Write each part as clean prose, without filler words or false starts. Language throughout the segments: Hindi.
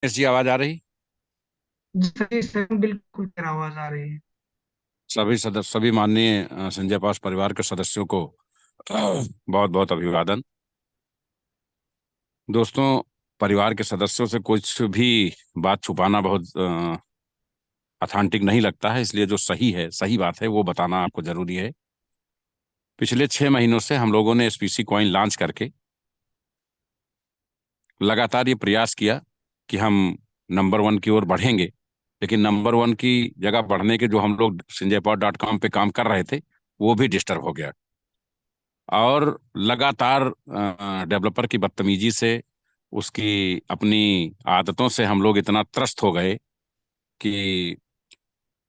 जी आवाज आ रही। जी सर, बिल्कुल क्लियर आवाज आ रही है। सभी माननीय संजय पास परिवार के सदस्यों को बहुत बहुत अभिवादन। दोस्तों, परिवार के सदस्यों से कुछ भी बात छुपाना बहुत अथेंटिक नहीं लगता है, इसलिए जो सही है, सही बात है, वो बताना आपको जरूरी है। पिछले 6 महीनों से हम लोगों ने एसपीसी कॉइन लॉन्च करके लगातार ये प्रयास किया कि हम नंबर 1 की ओर बढ़ेंगे। लेकिन नंबर 1 की जगह बढ़ने के जो हम लोग संजयपॉड.com पे काम कर रहे थे, वो भी डिस्टर्ब हो गया। और लगातार डेवलपर की बदतमीजी से, उसकी अपनी आदतों से हम लोग इतना त्रस्त हो गए कि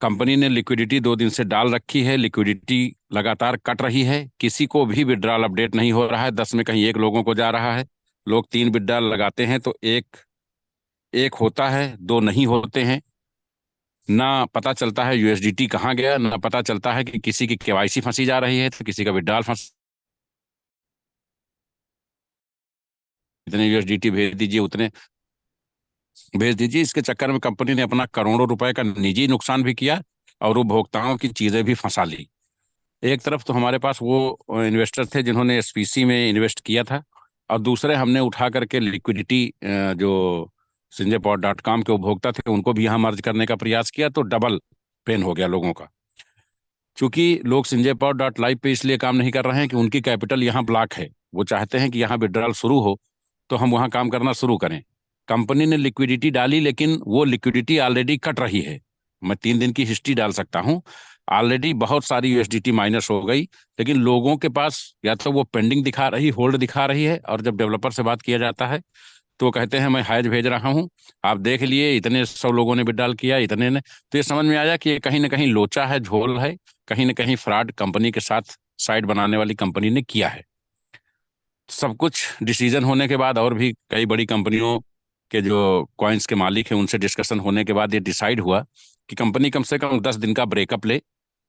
कंपनी ने लिक्विडिटी 2 दिन से डाल रखी है। लिक्विडिटी लगातार कट रही है, किसी को भी विड्रॉल अपडेट नहीं हो रहा है। 10 में कहीं एक लोगों को जा रहा है। लोग 3 विड्रॉल लगाते हैं तो एक एक होता है, दो नहीं होते हैं। ना पता चलता है यूएसडीटी कहाँ गया, ना पता चलता है कि किसी की केवाईसी फंसी जा रही है तो किसी का विड्रॉल फंस, इतने यूएसडीटी भेज दीजिए, उतने भेज दीजिए। इसके चक्कर में कंपनी ने अपना करोड़ों रुपए का निजी नुकसान भी किया और उपभोक्ताओं की चीजें भी फंसा ली। एक तरफ तो हमारे पास वो इन्वेस्टर थे जिन्होंने एसपीसी में इन्वेस्ट किया था, और दूसरे हमने उठा करके लिक्विडिटी जो संजयपॉड.com के उपभोक्ता थे उनको भी यहाँ मर्ज करने का प्रयास किया, तो डबल पेन हो गया लोगों का। क्योंकि लोग संजयपॉड.live पे इसलिए काम नहीं कर रहे हैं कि उनकी कैपिटल यहाँ ब्लॉक है। वो चाहते हैं कि यहाँ विड्रॉल शुरू हो तो हम वहाँ काम करना शुरू करें। कंपनी ने लिक्विडिटी डाली, लेकिन वो लिक्विडिटी ऑलरेडी कट रही है। मैं 3 दिन की हिस्ट्री डाल सकता हूँ। ऑलरेडी बहुत सारी यूएसडीटी माइनस हो गई, लेकिन लोगों के पास या तो वो पेंडिंग दिखा रही, होल्ड दिखा रही है, और जब डेवलपर से बात किया जाता है तो वो कहते हैं मैं हैज भेज रहा हूँ, आप देख लिए, इतने 100 लोगों ने विड्रॉल किया, इतने ने। तो ये समझ में आया कि ये कहीं ना कहीं लोचा है, झोल है, कहीं ना कहीं फ्रॉड कंपनी के साथ साइट बनाने वाली कंपनी ने किया है। सब कुछ डिसीजन होने के बाद और भी कई बड़ी कंपनियों के जो कॉइन्स के मालिक हैं उनसे डिस्कशन होने के बाद ये डिसाइड हुआ कि कंपनी कम से कम 10 दिन का ब्रेकअप ले,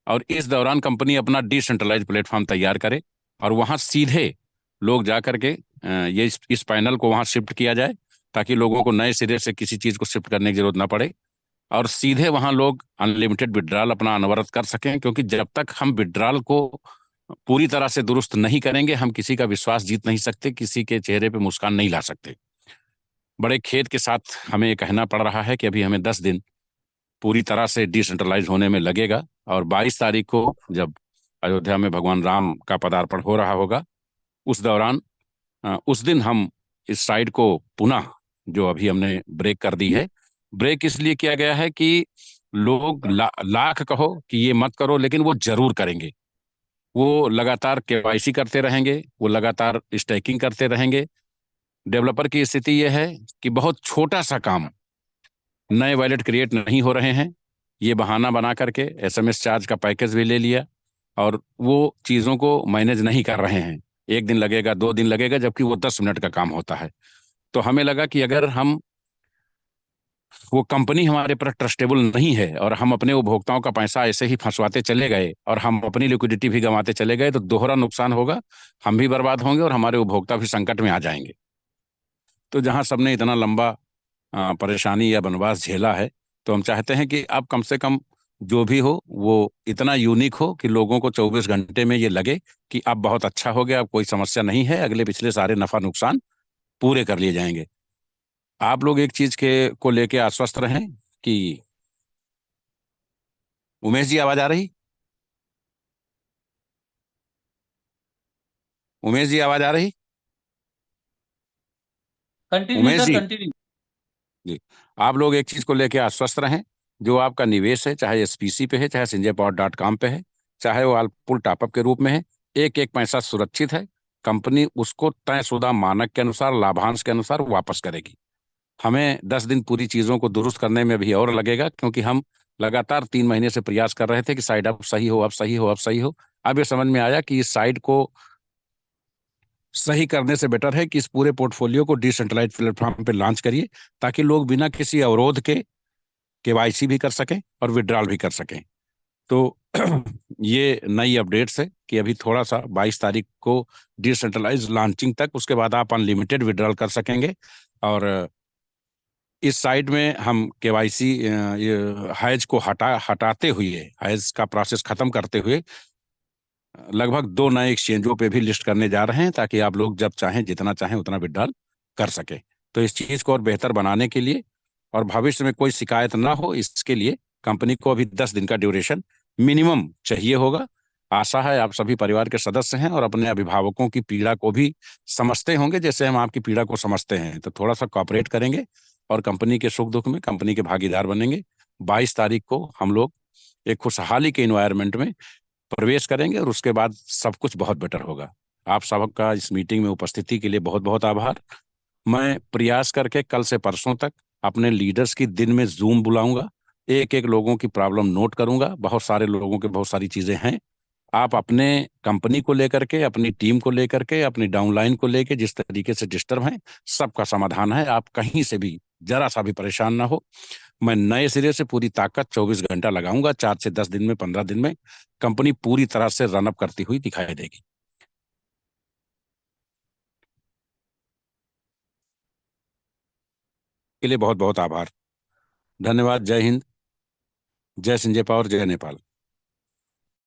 और इस दौरान कंपनी अपना डिसेंट्रलाइज प्लेटफॉर्म तैयार करे, और वहां सीधे लोग जा करके ये इस पैनल को वहां शिफ्ट किया जाए, ताकि लोगों को नए सिरे से किसी चीज को शिफ्ट करने की जरूरत ना पड़े, और सीधे वहां लोग अनलिमिटेड विड्रॉल अपना अनवरत कर सकें। क्योंकि जब तक हम विड्रॉल को पूरी तरह से दुरुस्त नहीं करेंगे, हम किसी का विश्वास जीत नहीं सकते, किसी के चेहरे पे मुस्कान नहीं ला सकते। बड़े खेद के साथ हमें ये कहना पड़ रहा है कि अभी हमें 10 दिन पूरी तरह से डिसेंट्रलाइज होने में लगेगा, और 22 तारीख को जब अयोध्या में भगवान राम का पदार्पण हो रहा होगा, उस दौरान उस दिन हम इस साइड को पुनः, जो अभी हमने ब्रेक कर दी है, ब्रेक इसलिए किया गया है कि लोग लाख कहो कि ये मत करो, लेकिन वो जरूर करेंगे। वो लगातार केवाईसी करते रहेंगे, वो लगातार स्टैकिंग करते रहेंगे। डेवलपर की स्थिति यह है कि बहुत छोटा सा काम, नए वॉलेट क्रिएट नहीं हो रहे हैं, ये बहाना बना करके एसएमएस चार्ज का पैकेज भी ले लिया, और वो चीज़ों को मैनेज नहीं कर रहे हैं। 1 दिन लगेगा, 2 दिन लगेगा, जबकि वो 10 मिनट का काम होता है। तो हमें लगा कि अगर हम, वो कंपनी हमारे पर ट्रस्टेबल नहीं है, और हम अपने उपभोक्ताओं का पैसा ऐसे ही फंसवाते चले गए और हम अपनी लिक्विडिटी भी गंवाते चले गए, तो दोहरा नुकसान होगा। हम भी बर्बाद होंगे और हमारे उपभोक्ता भी संकट में आ जाएंगे। तो जहां सबने इतना लंबा परेशानी या वनवास झेला है, तो हम चाहते हैं कि अब कम से कम जो भी हो वो इतना यूनिक हो कि लोगों को 24 घंटे में ये लगे कि अब बहुत अच्छा हो गया, अब कोई समस्या नहीं है, अगले पिछले सारे नफा नुकसान पूरे कर लिए जाएंगे। आप लोग एक चीज के को लेके आश्वस्त रहें कि, उमेश जी आवाज आ रही? उमेश जी आवाज आ रही? कंटिन्यू उमेश सर, जी, कंटिन्यू। जी, आप लोग एक चीज को लेके आश्वस्त रहें। जो आपका निवेश है, चाहे एसपीसी पे है, चाहे संजय.com पे है, चाहे वो अल्पुल टॉपअप के रूप में है, एक एक पैसा सुरक्षित है। कंपनी उसको तयशुदा मानक के अनुसार, लाभांश के अनुसार वापस करेगी। हमें 10 दिन पूरी चीजों को दुरुस्त करने में भी और लगेगा, क्योंकि हम लगातार 3 महीने से प्रयास कर रहे थे कि साइड अब सही हो, अब सही हो, अब सही हो। अब ये समझ में आया कि इस साइड को सही करने से बेटर है कि इस पूरे पोर्टफोलियो को डिसेंट्रलाइज प्लेटफॉर्म पे लॉन्च करिए, ताकि लोग बिना किसी अवरोध के केवाईसी भी कर सकें और विड्रॉल भी कर सकें। तो ये नई अपडेट्स है कि अभी थोड़ा सा 22 तारीख को डिसेंट्रलाइज लॉन्चिंग तक, उसके बाद आप अनलिमिटेड विड्रॉल कर सकेंगे। और इस साइड में हम केवाईसी हैज को हटाते हुए, हैज का प्रोसेस खत्म करते हुए लगभग 2 नए एक्सचेंजों पे भी लिस्ट करने जा रहे हैं, ताकि आप लोग जब चाहें जितना चाहें उतना विड्रॉल कर सके। तो इस चीज को और बेहतर बनाने के लिए और भविष्य में कोई शिकायत ना हो, इसके लिए कंपनी को अभी 10 दिन का ड्यूरेशन मिनिमम चाहिए होगा। आशा है आप सभी परिवार के सदस्य हैं और अपने अभिभावकों की पीड़ा को भी समझते होंगे, जैसे हम आपकी पीड़ा को समझते हैं। तो थोड़ा सा कॉपरेट करेंगे और कंपनी के सुख दुख में कंपनी के भागीदार बनेंगे। 22 तारीख को हम लोग एक खुशहाली के इन्वायरमेंट में प्रवेश करेंगे और उसके बाद सब कुछ बहुत बेटर होगा। आप सबका इस मीटिंग में उपस्थिति के लिए बहुत बहुत आभार। मैं प्रयास करके कल से परसों तक अपने लीडर्स की दिन में जूम बुलाऊंगा, एक एक लोगों की प्रॉब्लम नोट करूंगा। बहुत सारे लोगों के बहुत सारी चीजें हैं। आप अपने कंपनी को लेकर के, अपनी टीम को लेकर के, अपनी डाउनलाइन को लेकर जिस तरीके से डिस्टर्ब हैं, सबका समाधान है। आप कहीं से भी जरा सा भी परेशान ना हो। मैं नए सिरे से पूरी ताकत 24 घंटा लगाऊंगा। 4 से 10 दिन में, 15 दिन में कंपनी पूरी तरह से रनअप करती हुई दिखाई देगी। के लिए बहुत बहुत आभार। धन्यवाद। जय हिंद, जय संजय पावर, जय नेपाल।